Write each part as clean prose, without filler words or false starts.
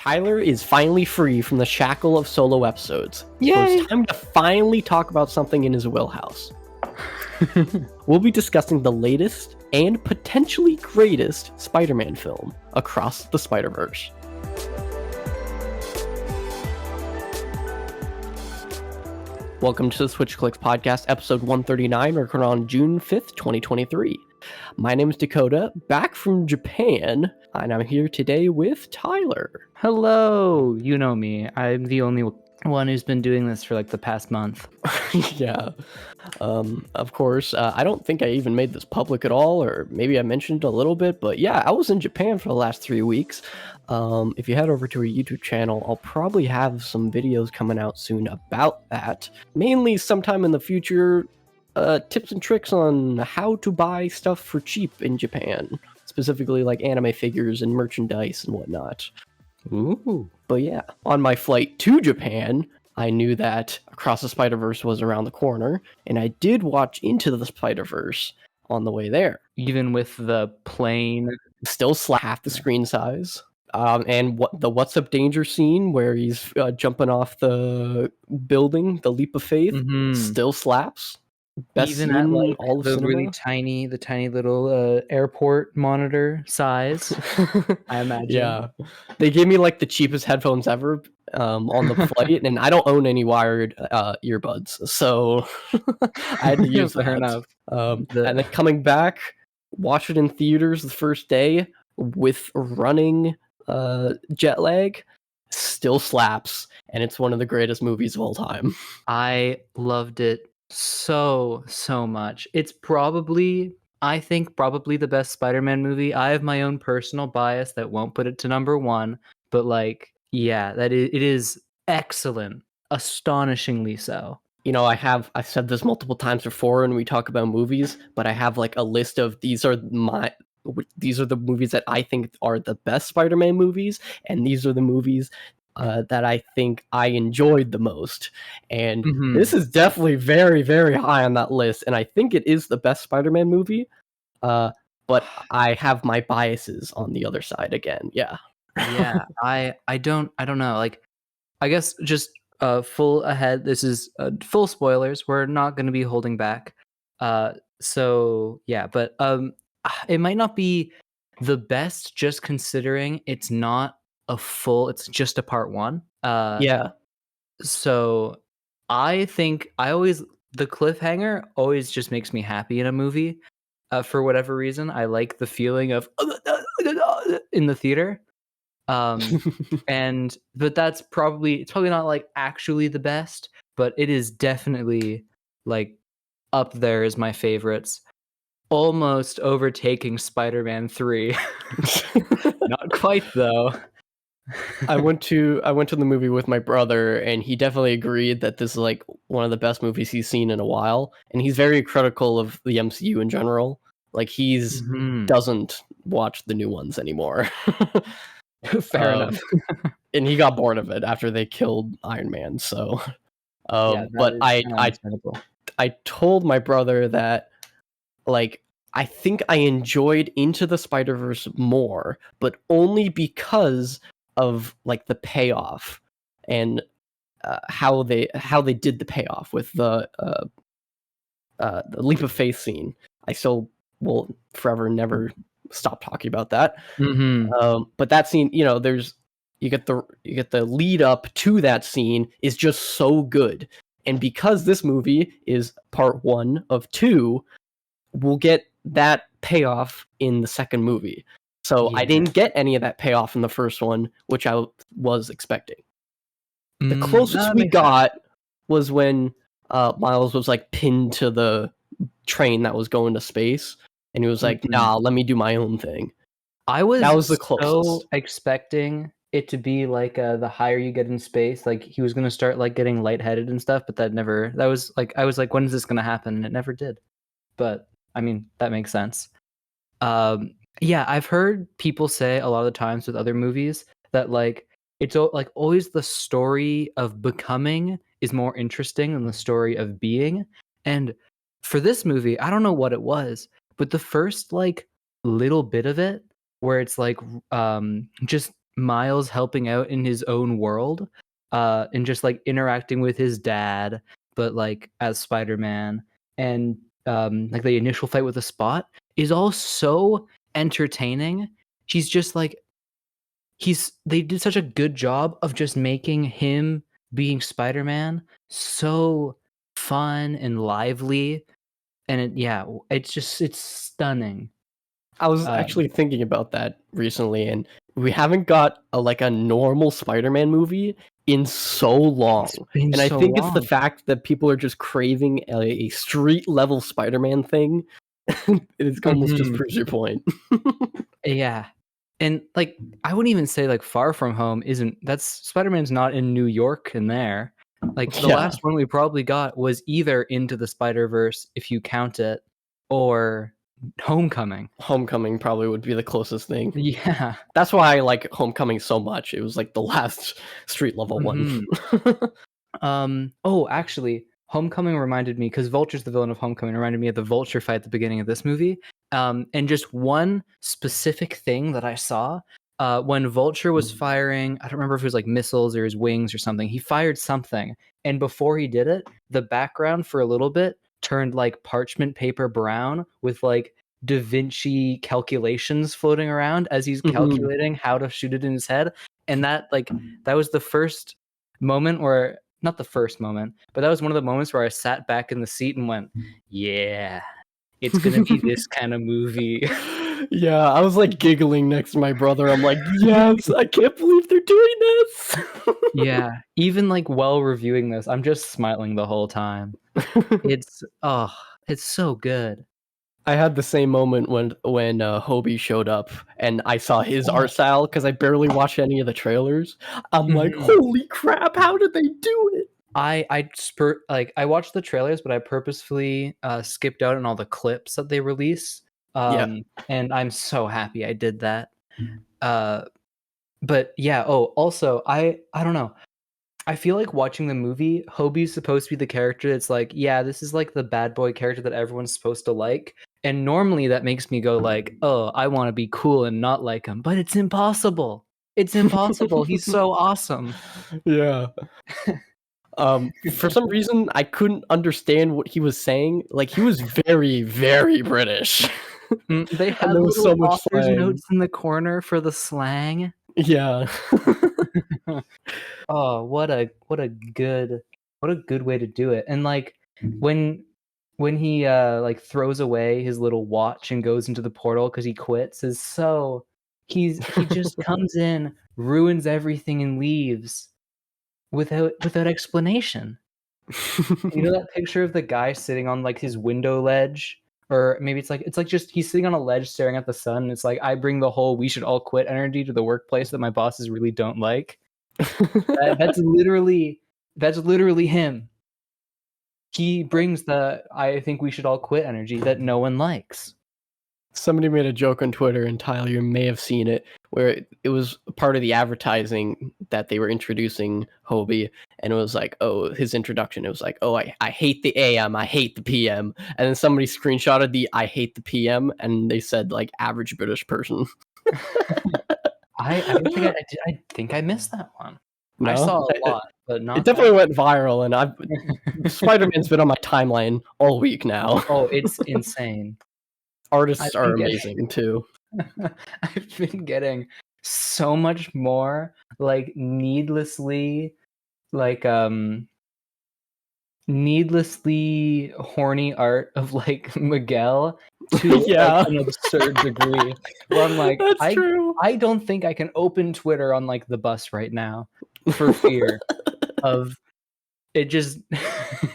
Tyler is finally free from the shackle of solo episodes. Yay! So it's time to finally talk about something in his wheelhouse. We'll be discussing the latest and potentially greatest Spider-Man film, Across the Spiderverse. Welcome to the Switch Clicks Podcast, episode 139, recorded on June 5th, 2023. My name is Dakota, back from Japan, and I'm here today with Tyler. Hello, you know me. I'm the only one who's been doing this for like the past month. Yeah. Of course, I don't think I even made this public at all, or maybe I mentioned a little bit, but yeah, I was in Japan for the last 3 weeks. If you head over to our YouTube channel, I'll probably have some videos coming out soon about that. Mainly sometime in the future, tips and tricks on how to buy stuff for cheap in Japan. Specifically like anime figures and merchandise and whatnot. Ooh. But yeah, on my flight to Japan, I knew that Across the Spiderverse was around the corner, and I did watch Into the Spiderverse on the way there. Even with the plane. Still half the screen size. And the What's Up Danger scene where he's jumping off the building, the leap of faith, still slaps. Best Even scene at in like all of the cinema. really tiny little airport monitor size, I imagine. Yeah, they gave me like the cheapest headphones ever on the flight, and I don't own any wired earbuds, so I had to use Fair that. enough. And then coming back, watch it in theaters the first day with running jet lag, still slaps, and it's one of the greatest movies of all time. I loved it so much. It's I think probably the best Spider-Man movie. I have my own personal bias that won't put it to number one, but like, yeah, it is excellent, astonishingly so. You know, I've said this multiple times before when we talk about movies, but I have like a list of these are the movies that I think are the best Spider-Man movies, and these are the movies that I think I enjoyed the most. And this is definitely very, very high on that list, and I think it is the best Spider-Man movie. But I have my biases on the other side again. Yeah. Yeah, I don't know. Like, I guess just full ahead. This is full spoilers. We're not going to be holding back. So yeah, but it might not be the best just considering it's not it's just a part one. Yeah. So I think the cliffhanger always just makes me happy in a movie. For whatever reason, I like the feeling of in the theater. But it's probably not like actually the best, but it is definitely like up there as my favorites, almost overtaking Spider-Man 3. Not quite though. I went to the movie with my brother, and he definitely agreed that this is like one of the best movies he's seen in a while, and he's very critical of the MCU in general. Like he's doesn't watch the new ones anymore. Fair enough. And he got bored of it after they killed Iron Man. So, but I told my brother that, like, I think I enjoyed Into the Spiderverse more, but only because of like the payoff and how they did the payoff with the leap of faith scene. I still will forever never stop talking about that. But that scene, you know, you get the lead up to that scene is just so good, and because this movie is part 1 of 2, we'll get that payoff in the second movie. So yeah. I didn't get any of that payoff in the first one, which I was expecting. The closest we got was when Miles was like pinned to the train that was going to space, and he was like, "Nah, let me do my own thing." That was the closest. So expecting it to be like the higher you get in space, like he was gonna start like getting lightheaded and stuff, but I was like, when is this gonna happen? And it never did. But I mean, that makes sense. Yeah, I've heard people say a lot of the times with other movies that like it's like always the story of becoming is more interesting than the story of being. And for this movie, I don't know what it was, but the first like little bit of it where it's like just Miles helping out in his own world, and just like interacting with his dad, but like as Spider-Man, and like the initial fight with the Spot is all so entertaining. He's just like they did such a good job of just making him being Spider-Man so fun and lively, and it's stunning. I was actually thinking about that recently, and we haven't got a normal Spider-Man movie in so long. It's been And I so think it's the long. fact that people are just craving a street level Spider-Man thing. It almost just proves your point. Yeah. And like I wouldn't even say like Far From Home that's Spider-Man's not in New York in there. Like the last one we probably got was either Into the Spider-Verse, if you count it, or Homecoming. Homecoming probably would be the closest thing. Yeah. That's why I like Homecoming so much. It was like the last street level one. Oh, actually, Homecoming reminded me, because Vulture's the villain of Homecoming, reminded me of the Vulture fight at the beginning of this movie. And just one specific thing that I saw, when Vulture was firing, I don't remember if it was like missiles or his wings or something. He fired something, and before he did it, the background for a little bit turned like parchment paper brown with like Da Vinci calculations floating around as he's calculating how to shoot it in his head. And that was the first moment where, not the first moment, but that was one of the moments where I sat back in the seat and went, yeah, it's gonna be this kind of movie. Yeah, I was like giggling next to my brother. I'm like, yes, I can't believe they're doing this. Yeah, even like while reviewing this, I'm just smiling the whole time. It's so good. I had the same moment when Hobie showed up and I saw his art style because I barely watched any of the trailers. I'm like, holy crap, how did they do it? I watched the trailers, but I purposefully skipped out on all the clips that they release. And I'm so happy I did that. But yeah, also I don't know. I feel like watching the movie, Hobie's supposed to be the character that's like, yeah, this is like the bad boy character that everyone's supposed to like. And normally that makes me go like, oh, I want to be cool and not like him. But it's impossible. It's impossible. He's so awesome. Yeah. For some reason, I couldn't understand what he was saying. Like, he was very, very British. They had there was so much author's slang. notes in the corner for the slang. Yeah. Oh, what a good way to do it. And like when he like throws away his little watch and goes into the portal because he quits, is so he just comes in, ruins everything, and leaves without explanation. You know that picture of the guy sitting on like his window ledge? Or maybe it's like just he's sitting on a ledge staring at the sun, and it's like, I bring the whole we should all quit energy to the workplace that my bosses really don't like. That's literally him. He brings the I think we should all quit energy that no one likes. Somebody made a joke on Twitter, and Tyler, you may have seen it, where it was part of the advertising that they were introducing Hobie, and it was like, oh, his introduction. It was like, oh, I hate the AM, I hate the PM, and then somebody screenshotted the I hate the PM, and they said like average British person. I think I missed that one. No? I saw a lot, but not. It definitely went viral, and Spider-Man's been on my timeline all week now. Oh, it's insane. Artists are amazing too. I've been getting so much more like needlessly horny art of like Miguel to like an absurd degree, where I'm like, I don't think I can open Twitter on like the bus right now for fear of it. Just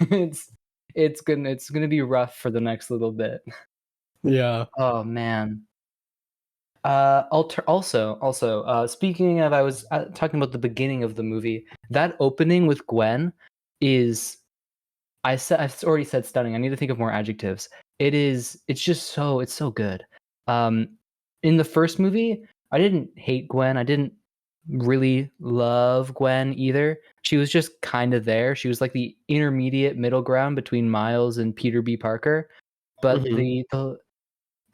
it's gonna be rough for the next little bit. Yeah. Oh man. Also, speaking of, I was talking about the beginning of the movie. That opening with Gwen is, I've already said stunning. I need to think of more adjectives. It's so good. In the first movie, I didn't hate Gwen. I didn't really love Gwen either. She was just kind of there. She was like the intermediate middle ground between Miles and Peter B. Parker. But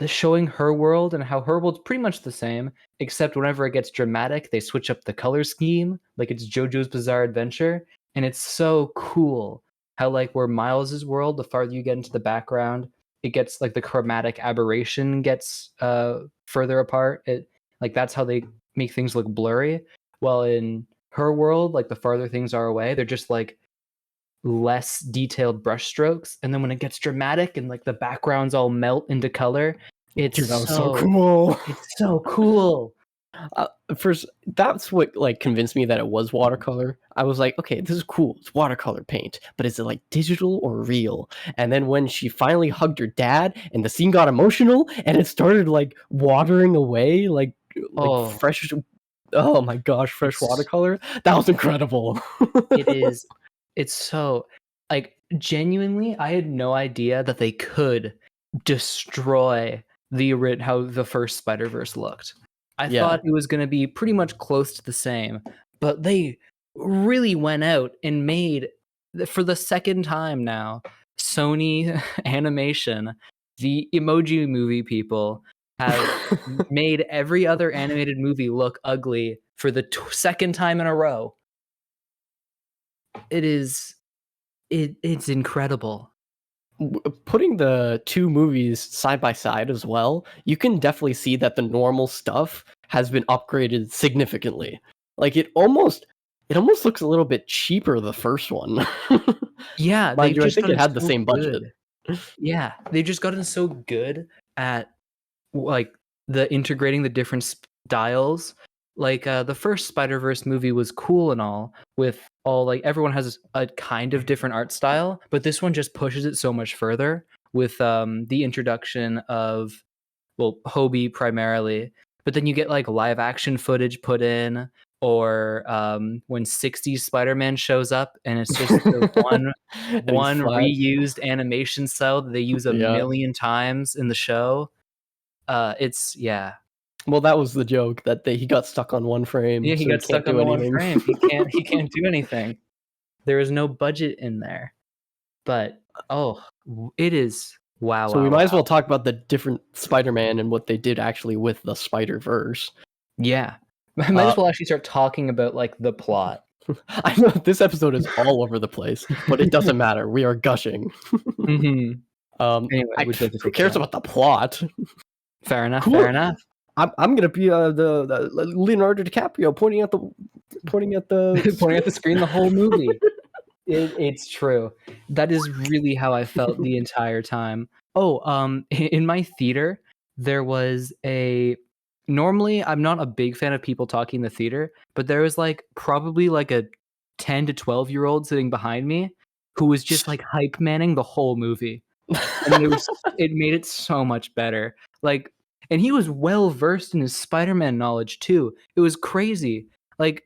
showing her world and how her world's pretty much the same, except whenever it gets dramatic, they switch up the color scheme, like it's JoJo's Bizarre Adventure, and it's so cool how like where Miles's world, the farther you get into the background, it gets like the chromatic aberration gets further apart. It like that's how they make things look blurry. While in her world, like the farther things are away, they're just like less detailed brush strokes, and then when it gets dramatic and like the backgrounds all melt into color, it's Dude, that was so cool. It's so cool. First, that's what like convinced me that it was watercolor. I was like, okay, this is cool. It's watercolor paint, but is it like digital or real? And then when she finally hugged her dad, and the scene got emotional, and it started like watering away, like fresh. Oh my gosh, fresh watercolor. That was incredible. It is. It's so like genuinely, I had no idea that they could destroy how the first Spider-Verse looked. I thought it was going to be pretty much close to the same, but they really went out and made, for the second time now, Sony Animation, the Emoji Movie people, have made every other animated movie look ugly for the second time in a row. It's incredible. Putting the two movies side by side as well, you can definitely see that the normal stuff has been upgraded significantly. Like it almost looks a little bit cheaper, the first one. Yeah, Mind you, I think it had the same budget. Yeah, they've just gotten so good at like the integrating the different styles. Like the first Spider-Verse movie was cool and all, with all like everyone has a kind of different art style, but this one just pushes it so much further with the introduction of Hobie primarily, but then you get like live action footage put in, or when 60s Spider-Man shows up and it's just the one reused animation cell that they use a million times in the show. It's Well, that was the joke, that he got stuck on one frame. Yeah, he got stuck on one frame. He can't do anything. There is no budget in there. But it is wow. So we might as well talk about the different Spider-Man and what they did actually with the Spider-Verse. Yeah. I might as well actually start talking about like the plot. I know this episode is all over the place, but it doesn't matter. We are gushing. Anyway, who cares about the plot? Fair enough. Fair enough. I'm gonna be the Leonardo DiCaprio pointing at the pointing at the screen the whole movie. It's true. That is really how I felt the entire time. In my theater, there was normally I'm not a big fan of people talking in the theater, but there was like probably like a 10 to 12-year-old sitting behind me who was just like hype manning the whole movie. And it made it so much better. Like, and he was well versed in his Spider-Man knowledge too. It was crazy. Like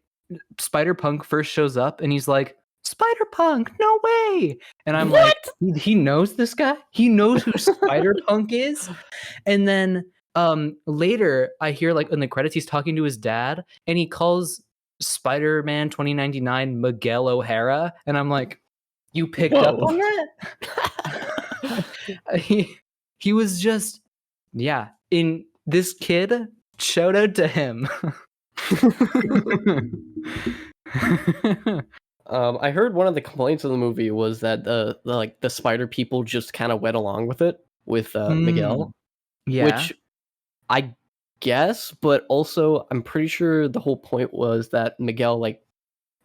Spider-Punk first shows up and he's like, Spider-Punk, no way. And I'm like, he knows this guy? He knows who Spider-Punk is? And then later I hear like in the credits he's talking to his dad and he calls Spider-Man 2099 Miguel O'Hara, and I'm like, you picked up on that? he was just in this kid, shout out to him. I heard one of the complaints of the movie was that the spider people just kind of went along with it with Miguel. Yeah. Which I guess, but also I'm pretty sure the whole point was that Miguel like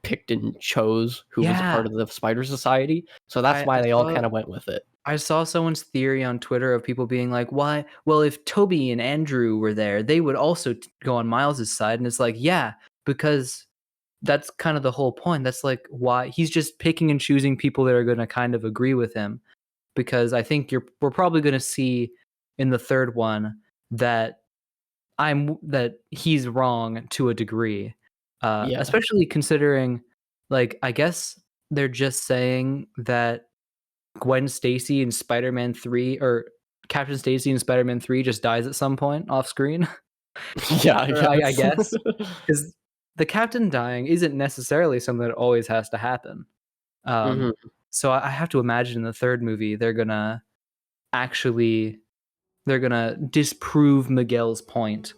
picked and chose who was a part of the Spider Society. So that's why they all kind of went with it. I saw someone's theory on Twitter of people being like, why? Well, if Toby and Andrew were there, they would also go on Miles's side. And it's like, yeah, because that's kind of the whole point. That's like why he's just picking and choosing people that are going to kind of agree with him. Because I think we're probably going to see in the third one that he's wrong to a degree. Especially considering, like, I guess they're just saying that Gwen Stacy in Spider-Man 3 or Captain Stacy in Spider-Man 3 just dies at some point off screen. Yeah, I guess. Because the Captain dying isn't necessarily something that always has to happen. So I have to imagine in the third movie they're gonna actually they're gonna disprove Miguel's point.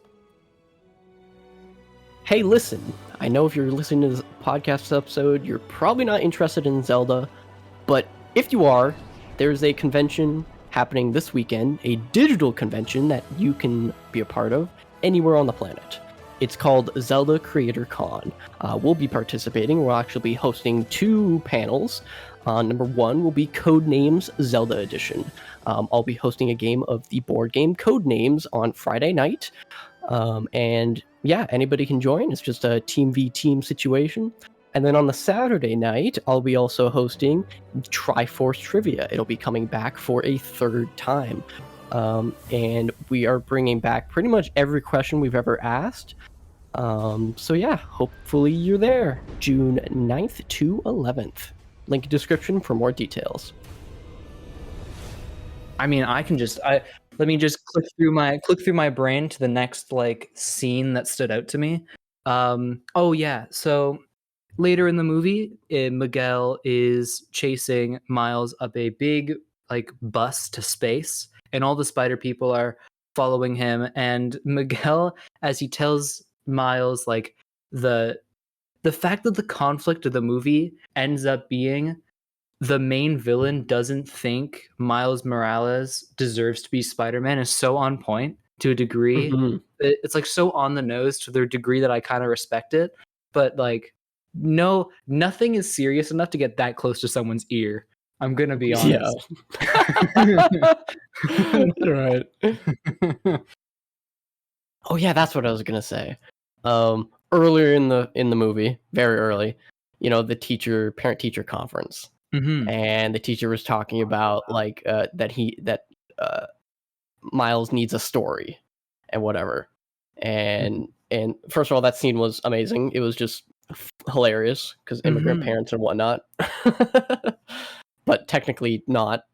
Hey, listen, I know if you're listening to this podcast episode, you're probably not interested in Zelda, but if you are, there's a convention happening this weekend, a digital convention that you can be a part of anywhere on the planet. It's called Zelda Creator Con. We'll be participating. We'll actually be hosting 2 panels. Number 1 will be Codenames Zelda Edition. I'll be hosting a game of the board game Codenames on Friday night. And yeah, anybody can join. It's just a team v team situation. And then on the Saturday night, I'll be also hosting Triforce Trivia. It'll be coming back for a 3rd time. And we are bringing back pretty much every question we've ever asked. So yeah, hopefully you're there. June 9th to 11th. Link in description for more details. I mean, let me just click through my brain to the next like scene that stood out to me. Oh yeah, so later in the movie, Miguel is chasing Miles up a big like bus to space, and all the spider people are following him. And Miguel, as he tells Miles, like the fact that the conflict of the movie ends up being the main villain doesn't think Miles Morales deserves to be Spider-Man is so on point to a degree. Mm-hmm. It's like so on the nose to the degree that I kind of respect it. But like, no, nothing is serious enough to get that close to someone's ear. I'm going to be honest. Yeah. Right. Oh yeah, that's what I was going to say. Earlier in the movie, very early, the parent-teacher conference. Mm-hmm. And the teacher was talking about like that Miles needs a story and whatever. And first of all, that scene was amazing. It was just hilarious because immigrant parents and whatnot, but technically not.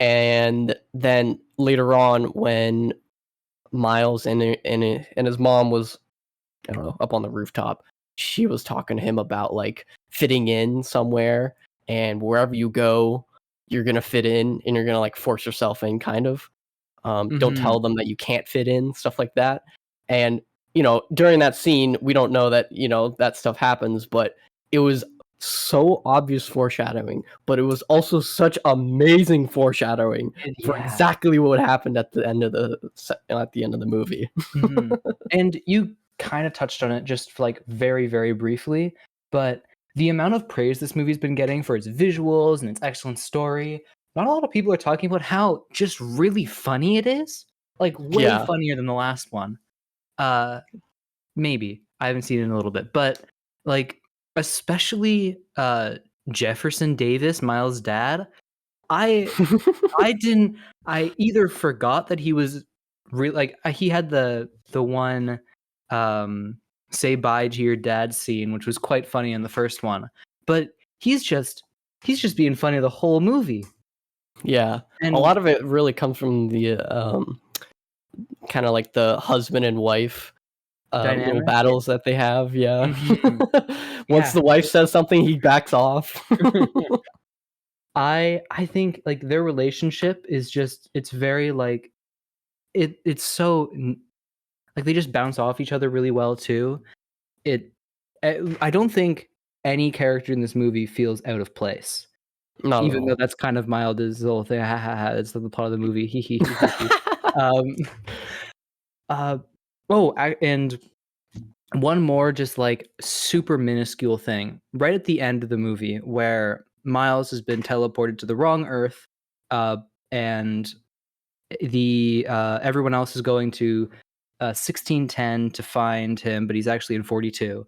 And then later on, when Miles and his mom was, I don't know, up on the rooftop, she was talking to him about like fitting in somewhere, and wherever you go, you're gonna fit in, and you're gonna like force yourself in, kind of. Don't tell them that you can't fit in, stuff like that. And during that scene, we don't know that that stuff happens, but it was so obvious foreshadowing. But it was also such amazing foreshadowing for exactly what happened at the end of the movie. Mm-hmm. And you kind of touched on it just like very, very briefly, but the amount of praise this movie's been getting for its visuals and its excellent story, not a lot of people are talking about how just really funny it is. Like way funnier than the last one. Maybe. I haven't seen it in a little bit, but like especially Jefferson Davis, Miles' dad. I either forgot that he was he had the one say bye to your dad scene, which was quite funny in the first one, but he's just being funny the whole movie. Yeah, and a lot of it really comes from the kind of like the husband and wife little battles that they have. Yeah. Mm-hmm. Once the wife says something, he backs off. I think like their relationship is just, it's very like it's so like they just bounce off each other really well too. I don't think any character in this movie feels out of place. Not even though that's kind of mild as the whole thing. That's the part of the movie. And one more just like super minuscule thing right at the end of the movie where Miles has been teleported to the wrong Earth, and everyone else is going to 1610 to find him, but he's actually in 42.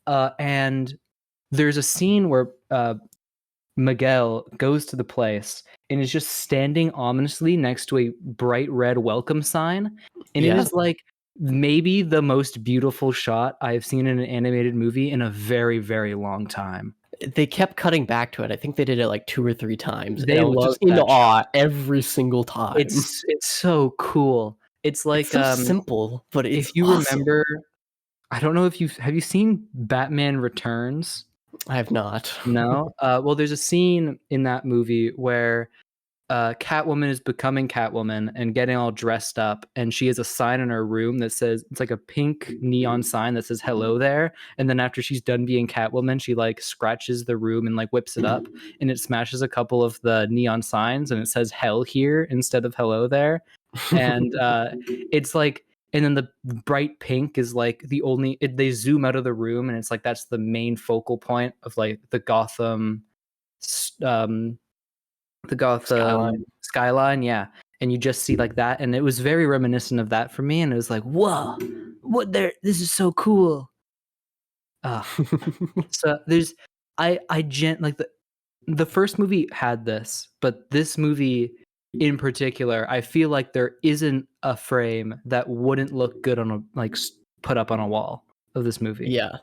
And there's a scene where Miguel goes to the place and is just standing ominously next to a bright red welcome sign, and it is like maybe the most beautiful shot I've seen in an animated movie in a very, very long time. They kept cutting back to it. I think they did it like 2 or 3 times. They love just into awe every single time. It's so cool. It's like so simple, but it's if you awesome. Remember, I don't know if have you seen Batman Returns? I have not. No. Well, there's a scene in that movie where Catwoman is becoming Catwoman and getting all dressed up, and she has a sign in her room that says, it's like a pink neon sign that says hello there, and then after she's done being Catwoman, she like scratches the room and like whips it up, and it smashes a couple of the neon signs, and it says hell here instead of hello there. And it's like, and then the bright pink is like the only they zoom out of the room, and it's like that's the main focal point of like the Gotham skyline, yeah. And you just see like that, and it was very reminiscent of that for me, and it was like, whoa, this is so cool. So there's like the first movie had this, but this movie in particular, I feel like there isn't a frame that wouldn't look good on a like put up on a wall of this movie. Yeah,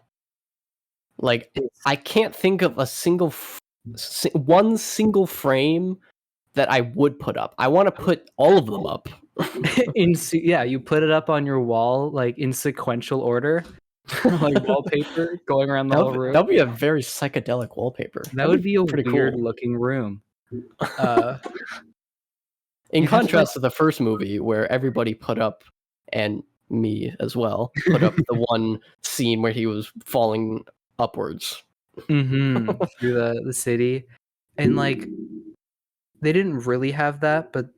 like I can't think of a one single frame that I would put up. I want to put all of them up. You put it up on your wall like in sequential order. Like wallpaper going around the whole room. That would be a very psychedelic wallpaper. That would be a weird looking room. In contrast to the first movie, where everybody put up, and me as well, put up the one scene where he was falling upwards through the city, and like they didn't really have that, but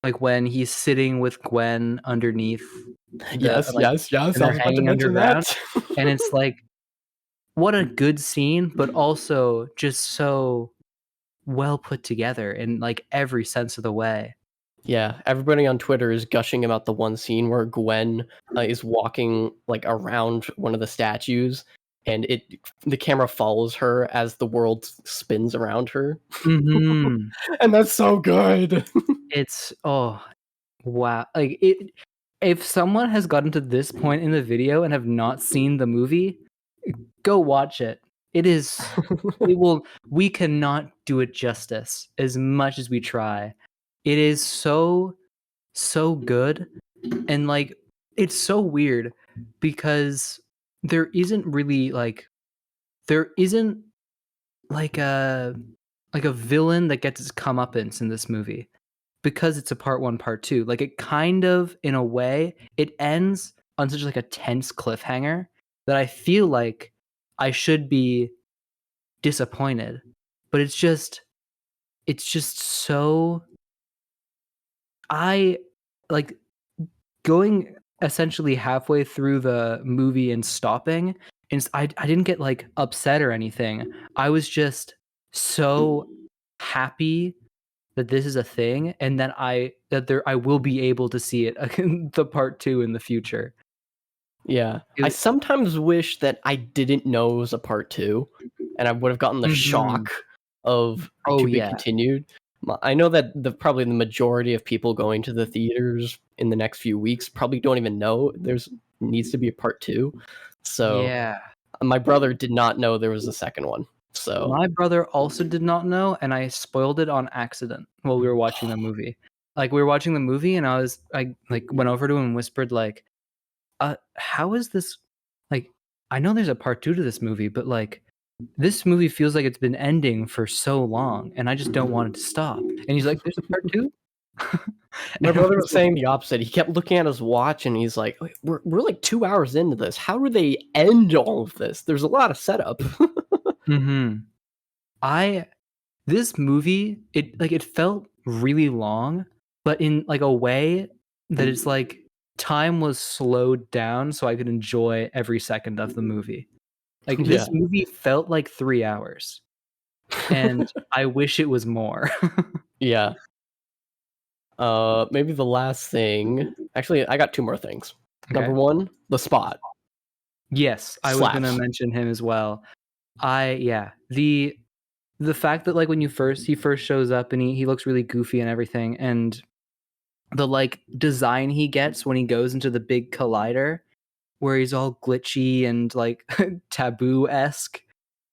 like when he's sitting with Gwen underneath. Yes. And they're hanging underground, and it's like, what a good scene, but also just so well put together in like every sense of the way. Yeah, everybody on Twitter is gushing about the one scene where Gwen is walking like around one of the statues, and the camera follows her as the world spins around her. And that's so good. It's wow, like it. If someone has gotten to this point in the video and have not seen the movie, go watch it. We cannot do it justice as much as we try. It is so good, and like it's so weird because there isn't like a villain that gets its comeuppance in this movie, because it's a part 1, part 2. Like it kind of, in a way, it ends on such like a tense cliffhanger that I feel like I should be disappointed, but it's just so, I like going essentially halfway through the movie and stopping, and I didn't get like upset or anything. I was just so happy that this is a thing, and that I will be able to see it the part 2 in the future. Yeah, I sometimes wish that I didn't know it was a part 2, and I would have gotten the shock of to be continued. I know that probably the majority of people going to the theaters in the next few weeks probably don't even know needs to be a part 2. So yeah, my brother did not know there was a second one. So my brother also did not know, and I spoiled it on accident while we were watching the movie. Like we were watching the movie, and I like went over to him and whispered like, how is this, like, I know there's a part 2 to this movie, but like this movie feels like it's been ending for so long, and I just don't want it to stop. And he's like, there's a part 2? My brother was saying the opposite. He kept looking at his watch, and he's like, we're like 2 hours into this. How do they end all of this? There's a lot of setup. This movie, it felt really long, but in like a way that it's like time was slowed down so I could enjoy every second of the movie. Like this movie felt like 3 hours, and I wish it was more. Yeah. Maybe the last thing. Actually, I got 2 more things. Okay. Number 1, the Spot. Yes, I was gonna mention him as well. The fact that like when he first shows up and he looks really goofy and everything, and the like design he gets when he goes into the big collider where he's all glitchy and like taboo-esque.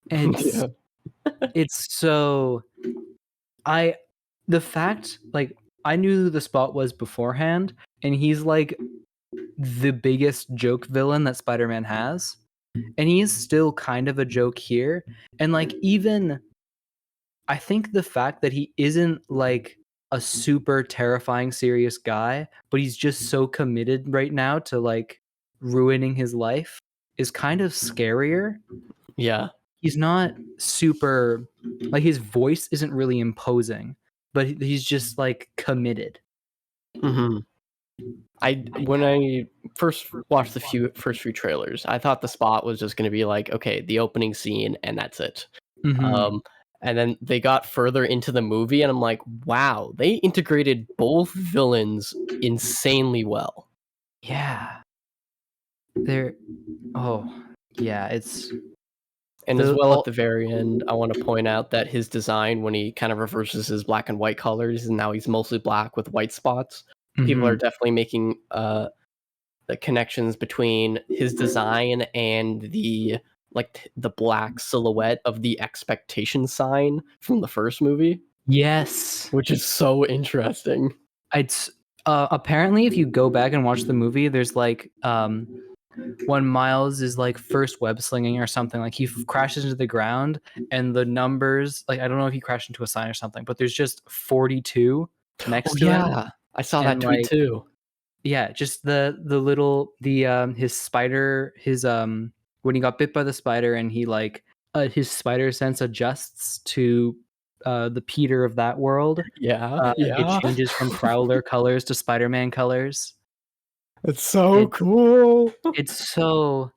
It's so the fact, like, I knew who the Spot was beforehand, and he's like the biggest joke villain that Spider-Man has, and he is still kind of a joke here. And like, even I think the fact that he isn't like a super terrifying serious guy, but he's just so committed right now to like ruining his life is kind of scarier. Yeah. He's not super, like his voice isn't really imposing, but he's just like committed. Mm-hmm. When I first watched the first few trailers, I thought the spot was just going to be like, okay, the opening scene and that's it. Mm-hmm. And then they got further into the movie, and I'm like, wow, they integrated both villains insanely well. Yeah. It's And as well at the very end, I want to point out that his design, when he kind of reverses his black and white colors, and now he's mostly black with white spots, people are definitely making the connections between his design and the black silhouette of the expectation sign from the first movie. Yes. Which is so interesting. It's apparently if you go back and watch the movie, there's like when Miles is like first web slinging or something, like he crashes into the ground and the numbers, like I don't know if he crashed into a sign or something, but there's just 42 next to him. Yeah, I saw that tweet too. Yeah, just the little his spider, his when he got bit by the spider and he like his spider sense adjusts to the Peter of that world. Yeah. It changes from Prowler colors to Spider-Man colors. It's so cool. It's so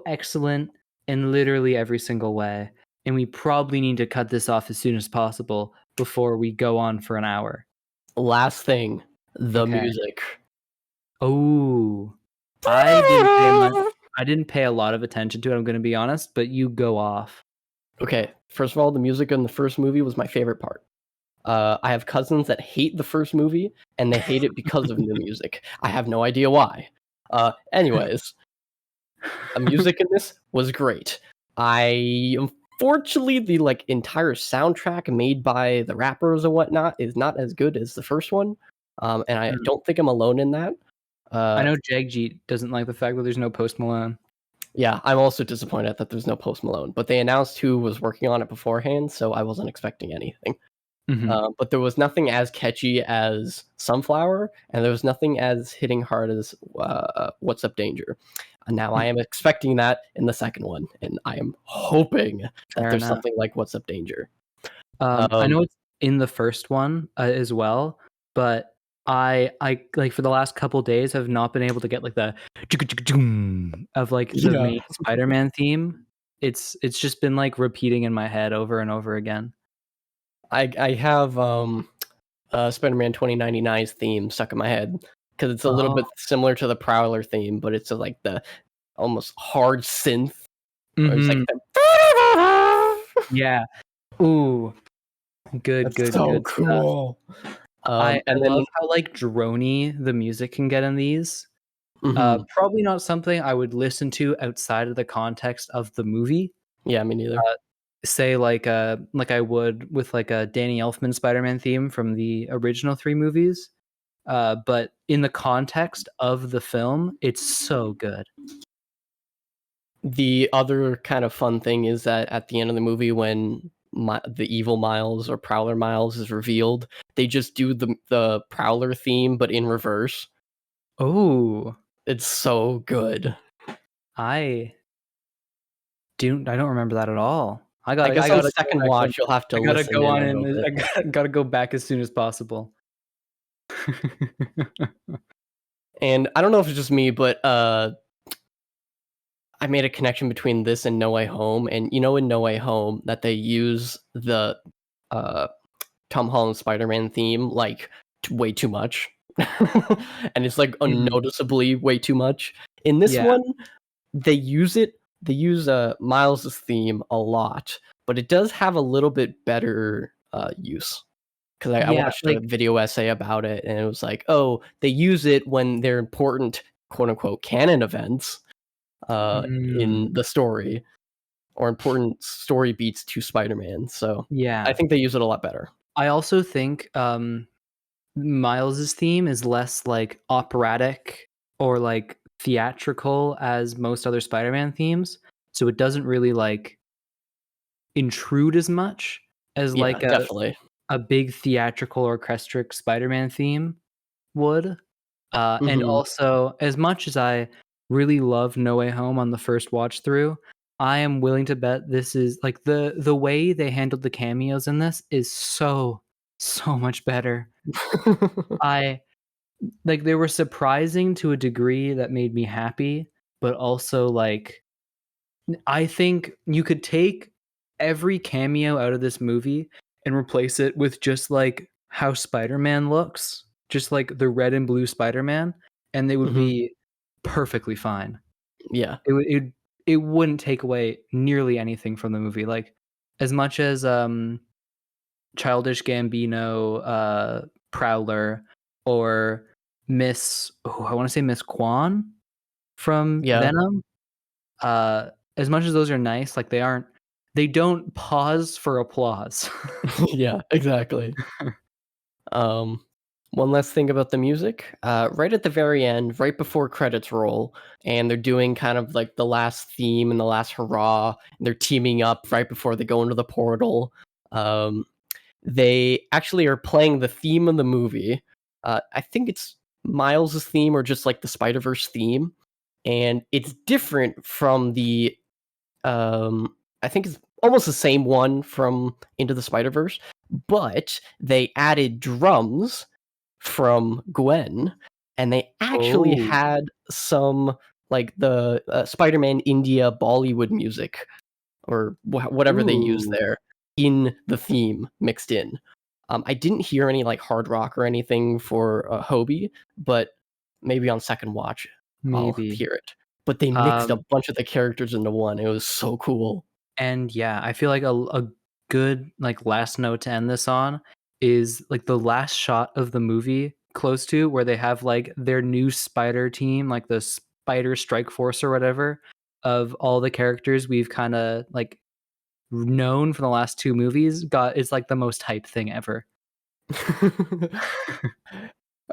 excellent in literally every single way. And we probably need to cut this off as soon as possible before we go on for an hour. Last thing, the music. Oh, I didn't pay a lot of attention to it, I'm going to be honest, but you go off. Okay, first of all, the music in the first movie was my favorite part. I have cousins that hate the first movie, and they hate it because of the music. I have no idea why. Anyways, the music in this was great. Unfortunately, the entire soundtrack made by the rappers and whatnot is not as good as the first one, and I don't think I'm alone in that. I know Jagjeet doesn't like the fact that there's no Post Malone. Yeah, I'm also disappointed that there's no Post Malone, but they announced who was working on it beforehand, so I wasn't expecting anything. But there was nothing as catchy as Sunflower, and there was nothing as hitting hard as What's Up Danger. And now I am expecting that in the second one, and I am hoping that there's something like What's Up Danger. I know it's in the first one as well, but I like for the last couple days have not been able to get like the of like the main Spider-Man theme. It's just been like repeating in my head over and over again. I have Spider-Man 2099's theme stuck in my head because it's a little bit similar to the Prowler theme, but it's like the almost hard synth. It's like yeah. Ooh. Good. So cool. I love how like droney the music can get in these. Probably not something I would listen to outside of the context of the movie. Yeah, me neither. Say like I would with like a Danny Elfman Spider-Man theme from the original 3 movies. But in the context of the film, it's so good. The other kind of fun thing is that at the end of the movie, when the evil Miles or Prowler Miles is revealed, they just do the Prowler theme, but in reverse. Oh, it's so good. I don't remember that at all. I guess on second watch, you'll have to listen. I gotta go back as soon as possible. And I don't know if it's just me, but I made a connection between this and No Way Home. And in No Way Home, that they use the Tom Holland Spider-Man theme like way too much. And it's like unnoticeably way too much. In this one, they use Miles's theme a lot, but it does have a little bit better use. Because I watched a video essay about it, and it was like, oh, they use it when they're important, quote unquote, canon events in the story, or important story beats to Spider-Man. So I think they use it a lot better. I also think Miles's theme is less like operatic or like theatrical as most other Spider-Man themes, so it doesn't really like intrude as much. as Yeah, like definitely. a big theatrical orchestric Spider-Man theme would. And Mhm. also, as much as I really love No Way Home on the first watch through, I am willing to bet this is like the way they handled the cameos in this is so much better. I like they were surprising to a degree that made me happy, but also like I think you could take every cameo out of this movie and replace it with just like how Spider-Man looks, just like the red and blue Spider-Man, and they would Mhm. be perfectly fine. Yeah. It wouldn't take away nearly anything from the movie. Like as much as Childish Gambino, Prowler, or I want to say Miss Kwan from Yeah. Venom. As much as those are nice, like they don't pause for applause. Yeah, exactly. Um, one last thing about the music. Right at the very end, right before credits roll, and they're doing kind of like the last theme and the last hurrah, and they're teaming up right before they go into the portal. Um, they actually are playing the theme of the movie. I think it's Miles's theme or just like the Spider-Verse theme, and it's different from the I think it's almost the same one from Into the Spider-Verse, but they added drums from Gwen, and they actually Oh. had some like the Spider-Man India Bollywood music or whatever they use Ooh, there in the theme mixed in. I didn't hear any like hard rock or anything for Hobie, but maybe on second watch I'll maybe. hear it. But they mixed a Um, bunch of the characters into one. It was so cool. and yeah, I feel like a good like last note to end this on is like the last shot of the movie close to where they have like their new spider team, like the Spider Strike Force or whatever, of all the characters we've kind of like known for the last two movies. Got it's like the most hype thing ever.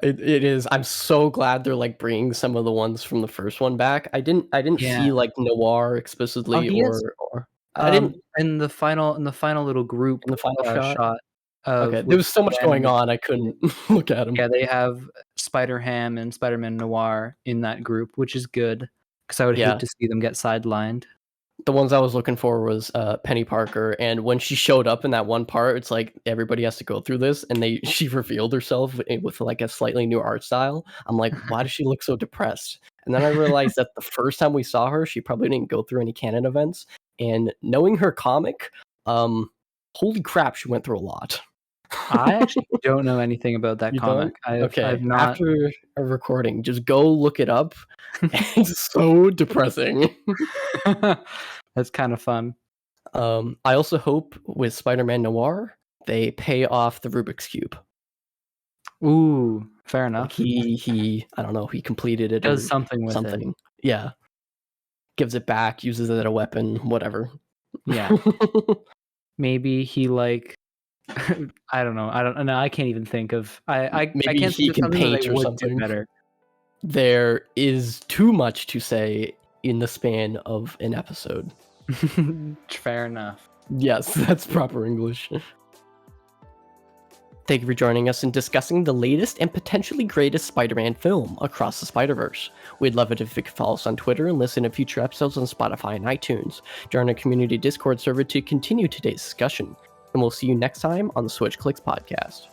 It is. I'm so glad they're like bringing some of the ones from the first one back. I didn't Yeah. see like Noir Oh, explicitly he is or I didn't in the final little group in the final shot. shot Okay, of there with was so much Gwen and going the on. I couldn't look at them. yeah, they have Spider Ham and Spider-Man Noir in that group, which is good because I would hate Yeah, to see them get sidelined. the ones I was looking for was Penny Parker, and when she showed up in that one part, it's like everybody has to go through this, and they she revealed herself with like a slightly new art style. I'm like, why does she look so depressed? And then I realized that the first time we saw her, she probably didn't go through any canon events. And knowing her comic, holy crap, she went through a lot. I actually don't know anything about that You don't? comic. I've Okay. not. After a recording, just go look it up. It's so depressing. That's kind of fun. I also hope with Spider-Man Noir, they pay off the Rubik's Cube. Ooh, fair Like enough. he I don't know, he completed it Does or something with it. something. Yeah. Gives it back, uses it as a weapon, whatever. Yeah. Maybe he like I don't know. I don't know. I can't even think of I Maybe can't think he of can something that they paint or would do something. better. There is too much to say in the span of an episode. Fair enough. Yes, that's proper English. Thank you for joining us in discussing the latest and potentially greatest Spider-Man film, Across the Spider-Verse. We'd love it if you could follow us on Twitter and listen to future episodes on Spotify and iTunes. Join our community Discord server to continue today's discussion. And we'll see you next time on the Switch Clicks podcast.